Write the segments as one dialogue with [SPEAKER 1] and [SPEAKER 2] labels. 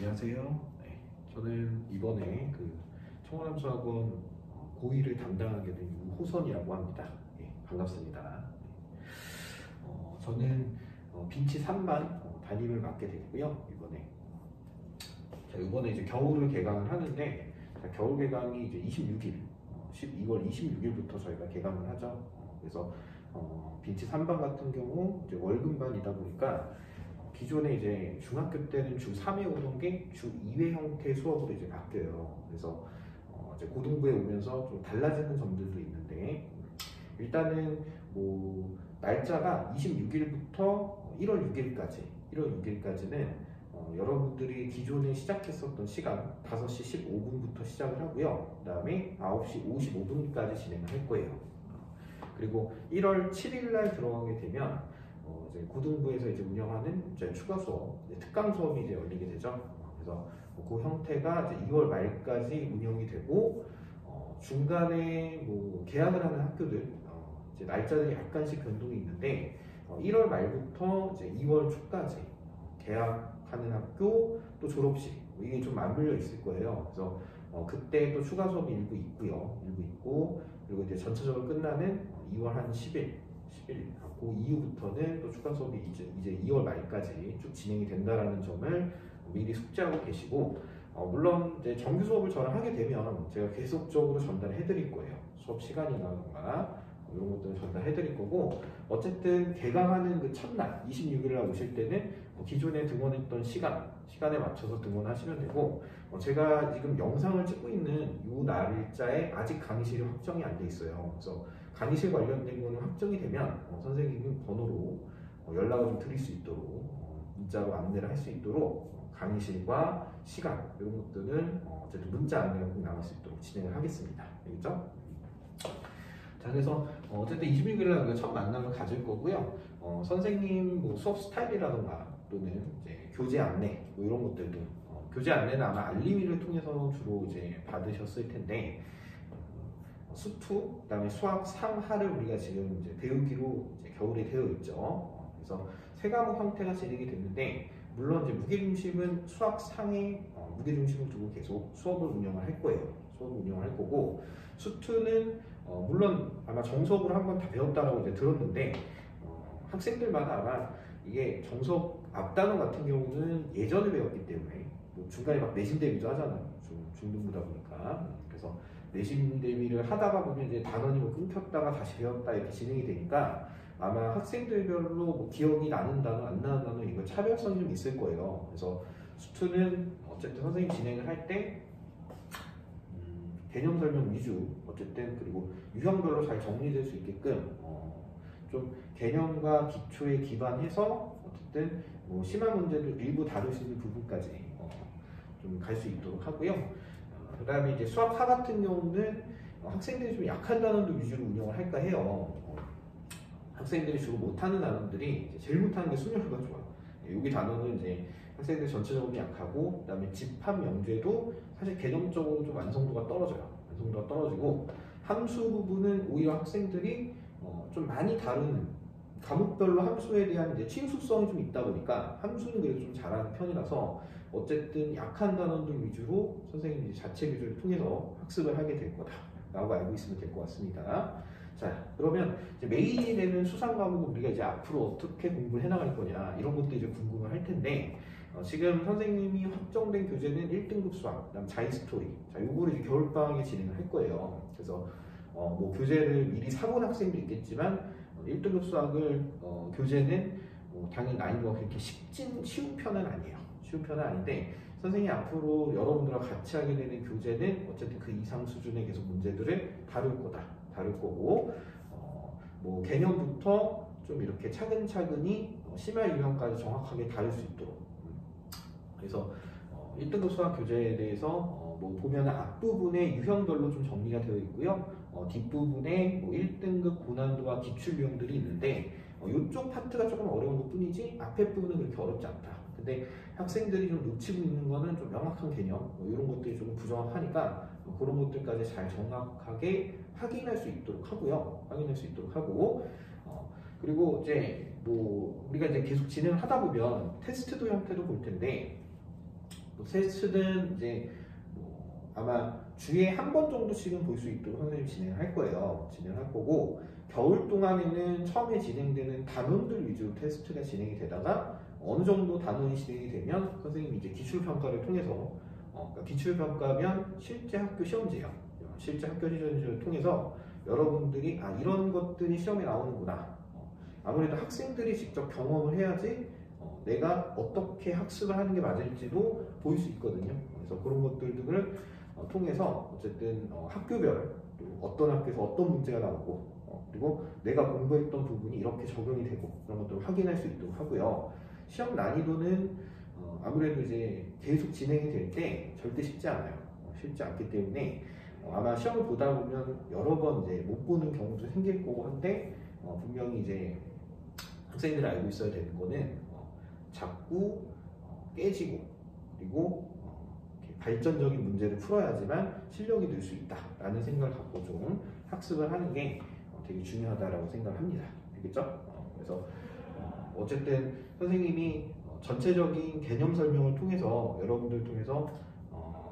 [SPEAKER 1] 안녕하세요. 네, 저는 이번에 청원함수학원 고2를 담당하게 된 유호선이라고 합니다. 반갑습니다. 저는 빈치 3반 담임을 맡게 됐고요. 이번에 이제 겨울을 개강을 하는데, 겨울 개강이 이제 26일, 12월 26일부터 저희가 개강을 하죠. 그래서 빈치 3반 같은 경우 이제 월급반이다 보니까 기존에 이제 중학교 때는 주 3회 오던 게 주 2회 형태 수업으로 이제 바뀌어요. 그래서 이제 고등부에 오면서 좀 달라지는 점들도 있는데, 일단은 뭐 날짜가 26일부터 1월 6일까지는 여러분들이 기존에 시작했었던 시간 5시 15분부터 시작을 하고요. 그 다음에 9시 55분까지 진행을 할 거예요. 그리고 1월 7일 날 들어가게 되면 이제 고등부에서 이제 운영하는 이제 추가 수업, 이제 특강 수업이 이제 열리게 되죠. 그래서 그 형태가 이제 2월 말까지 운영이 되고, 중간에 뭐 개학을 하는 학교들 이제 날짜들이 약간씩 변동이 있는데, 1월 말부터 이제 2월 초까지 개학하는 학교 또 졸업식 이게 좀 맞물려 있을 거예요. 그래서 그때 또 추가 수업이 일부 있고, 그리고 이제 전체적으로 끝나는 2월 한 10일 그 이후부터는 또 추가 수업이 이제 2월 말까지 쭉 진행이 된다라는 점을 미리 숙지하고 계시고, 물론 이제 정규 수업을 저랑 하게 되면 제가 계속적으로 전달을 해드릴 거예요. 수업 시간이라던가 이런 것들을 전달해 드릴 거고, 어쨌든 개강하는 그 첫날 26일 날 오실 때는 기존에 등원했던 시간에 맞춰서 등원하시면 되고, 제가 지금 영상을 찍고 있는 이 날짜에 아직 강의실이 확정이 안 돼 있어요. 그래서 강의실 관련된 거는 확정이 되면 선생님이 번호로 연락을 좀 드릴 수 있도록, 문자로 안내를 할 수 있도록 강의실과 시간 이런 것들은 어쨌든 문자 안내가 꼭 나갈 수 있도록 진행을 하겠습니다. 알겠죠? 자, 그래서 어쨌든 26일 날 첫 만남을 가질 거고요. 선생님 뭐 수업 스타일이라던가 또는 이제 교재 안내 뭐 이런 것들도, 교재 안내는 아마 알림이를 통해서 주로 이제 받으셨을 텐데, 수투, 그다음에 수학 상하를 우리가 지금 이제 배우기로 이제 겨울에 되어 있죠. 그래서 세 과목 형태가 진행이 됐는데, 물론 이제 무게중심은 수학 상에 무게중심을 두고 계속 수업을 운영을 할 거예요. 수업을 운영을 할 거고, 수투는 물론 아마 정석으로 한번 다 배웠다라고 이제 들었는데, 학생들마다 아마 이게 정석 앞단원 같은 경우는 예전에 배웠기 때문에 뭐 중간에 막 내신 대비도 하잖아요. 중등부다 보니까. 그래서 내신 대비를 하다가 보면 이제 단원이 뭐 끊겼다가 다시 배웠다 이렇게 진행이 되니까, 아마 학생들별로 뭐 기억이 나는 단어 안 나는 단어 이거 차별성이 좀 있을 거예요. 그래서 수투는 어쨌든 선생님 진행을 할 때 개념 설명 위주, 어쨌든 그리고 유형별로 잘 정리될 수 있게끔 좀 개념과 기초에 기반해서 어쨌든 뭐 심화 문제도 일부 다룰 수 있는 부분까지 좀 갈 수 있도록 하고요. 그 다음에 이제 수학하 같은 경우는 학생들이 좀 약한 단원도 위주로 운영을 할까 해요. 학생들이 주로 못하는 단원들이 이제 제일 못하는 게 순열과 좋아요. 여기 단원은 이제 학생들 전체적으로 약하고, 그 다음에 집합 명제도 사실 개념적으로 좀 완성도가 떨어지고, 함수 부분은 오히려 학생들이 좀 많이 다른 과목별로 함수에 대한 이제 친숙성이 좀 있다 보니까 함수는 그래도 좀 잘하는 편이라서, 어쨌든 약한 단원들 위주로 선생님이 자체 교재를 통해서 학습을 하게 될 거다라고 알고 있으면 될 것 같습니다. 자, 그러면 이제 메인이 되는 수상 과목은 우리가 이제 앞으로 어떻게 공부를 해나갈 거냐 이런 것도 이제 궁금을 할 텐데, 지금 선생님이 확정된 교재는 1등급 수학, 그다음 자이스토리, 자, 요거를 이제 겨울방학에 진행을 할 거예요. 그래서 뭐 교재를 미리 사본 학생도 있겠지만 1등급 수학을 교재는 당연히 난이도가 그렇게 쉬운 편은 아니에요. 쉬운 편은 아닌데, 선생님이 앞으로 여러분들과 같이 하게 되는 교재는 어쨌든 그 이상 수준의 계속 문제들을 다룰 거고, 뭐 개념부터 좀 이렇게 차근차근히 심화 유형까지 정확하게 다룰 수 있도록. 그래서 1등급 수학 교재에 대해서 뭐 보면 앞부분에 유형별로 좀 정리가 되어 있고요. 뒷부분에 뭐 1등급 고난도와 기출 유형들이 있는데, 이쪽 파트가 조금 어려운 것 뿐이지 앞에 부분은 그렇게 어렵지 않다. 근데 학생들이 좀 놓치고 있는 거는 좀 명확한 개념, 이런 것들이 조금 부정확하니까 그런 것들까지 잘 정확하게 확인할 수 있도록 하고, 그리고 이제 뭐 우리가 이제 계속 진행을 하다 보면 테스트도 형태도 볼 텐데, 또 테스트는 이제 아마 주에 한 번 정도씩은 볼 수 있도록 선생님이 진행을 할 거예요. 진행을 할 거고, 겨울 동안에는 처음에 진행되는 단원들 위주로 테스트가 진행이 되다가 어느 정도 단원이 진행이 되면 선생님이 이제 기출평가를 통해서 그러니까 기출평가면 실제 학교 시험지요. 실제 학교 시험지를 통해서 여러분들이 이런 것들이 시험에 나오는구나. 아무래도 학생들이 직접 경험을 해야지 내가 어떻게 학습을 하는 게 맞을지도 보일 수 있거든요. 그래서 그런 것들을 통해서 어쨌든 학교별 또 어떤 학교에서 어떤 문제가 나오고 그리고 내가 공부했던 부분이 이렇게 적용이 되고 그런 것들을 확인할 수 있도록 하고요. 시험 난이도는 아무래도 이제 계속 진행이 될 때 절대 쉽지 않아요. 쉽지 않기 때문에 아마 시험을 보다 보면 여러 번 이제 못 보는 경우도 생길 거고 한데 분명히 이제 학생들이 알고 있어야 되는 거는 자꾸 깨지고 그리고 이렇게 발전적인 문제를 풀어야지만 실력이 늘 수 있다라는 생각을 갖고 좀 학습을 하는 게 되게 중요하다라고 생각합니다. 되겠죠? 그래서 어쨌든 선생님이 전체적인 개념 설명을 통해서 여러분들 통해서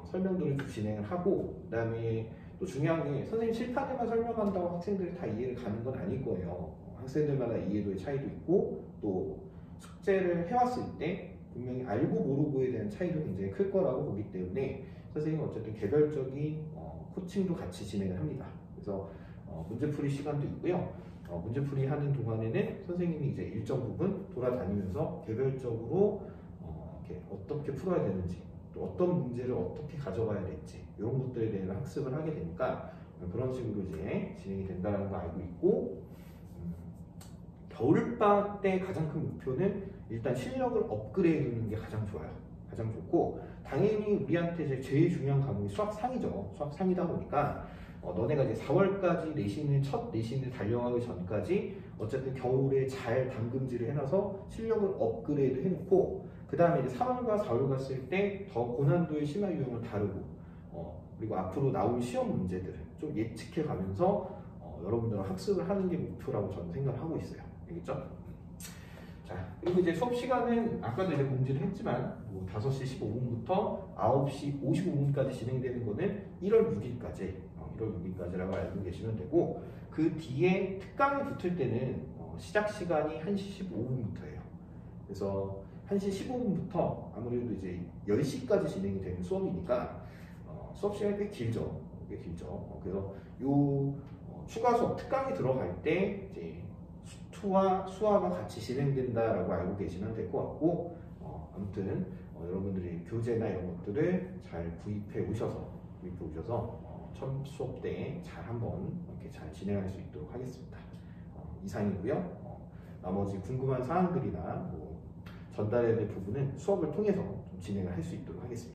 [SPEAKER 1] 설명들을 좀 진행을 하고 그다음에 또 중요한 게 선생님 실판에만 설명한다고 학생들이 다 이해를 가는 건 아닐 거예요. 학생들마다 이해도의 차이도 있고 또 숙제를 해왔을 때 분명히 알고 모르고에 대한 차이도 굉장히 클 거라고 보기 때문에 선생님은 어쨌든 개별적인 코칭도 같이 진행을 합니다. 그래서 문제풀이 시간도 있고요. 문제풀이 하는 동안에는 선생님이 이제 일정 부분 돌아다니면서 개별적으로 이렇게 어떻게 풀어야 되는지 또 어떤 문제를 어떻게 가져가야 될지 이런 것들에 대해서 학습을 하게 되니까 그런 식으로 이제 진행이 된다는 거 알고 있고 겨울방학 때 가장 큰 목표는 일단 실력을 업그레이드하는 게 가장 좋아요. 가장 좋고 당연히 우리한테 이제 제일 중요한 과목이 수학상이죠. 수학상이다 보니까 너네가 이제 4월까지 첫 내신을 달려가기 전까지 어쨌든 겨울에 잘 담금질을 해놔서 실력을 업그레이드 해놓고 그 다음에 이제 3월과 4월 갔을 때 더 고난도의 심화 유형을 다루고 그리고 앞으로 나올 시험 문제들을 좀 예측해 가면서 여러분들은 학습을 하는 게 목표라고 저는 생각을 하고 있어요. 알겠죠? 자, 그리고 이제 수업 시간은 아까도 이제 공지를 했지만 5시 15분부터 9시 55분까지 진행되는 거는 1월 6일까지 1월 6일까지라고 알고 계시면 되고 그 뒤에 특강이 붙을 때는 시작 시간이 1시 15분부터예요. 그래서 1시 15분부터 아무래도 이제 10시까지 진행이 되는 수업이니까 수업 시간이 꽤 길죠. 꽤 길죠. 그래서 요 추가 수업 특강이 들어갈 때 이제 수투와 수화가 같이 진행된다라고 알고 계시면 될 것 같고 아무튼 여러분들이 교재나 이런 것들을 잘 구입해 오셔서 첫 수업 때 잘 한번 이렇게 잘 진행할 수 있도록 하겠습니다. 이상이고요. 나머지 궁금한 사항들이나 전달해야 될 부분은 수업을 통해서 좀 진행을 할 수 있도록 하겠습니다.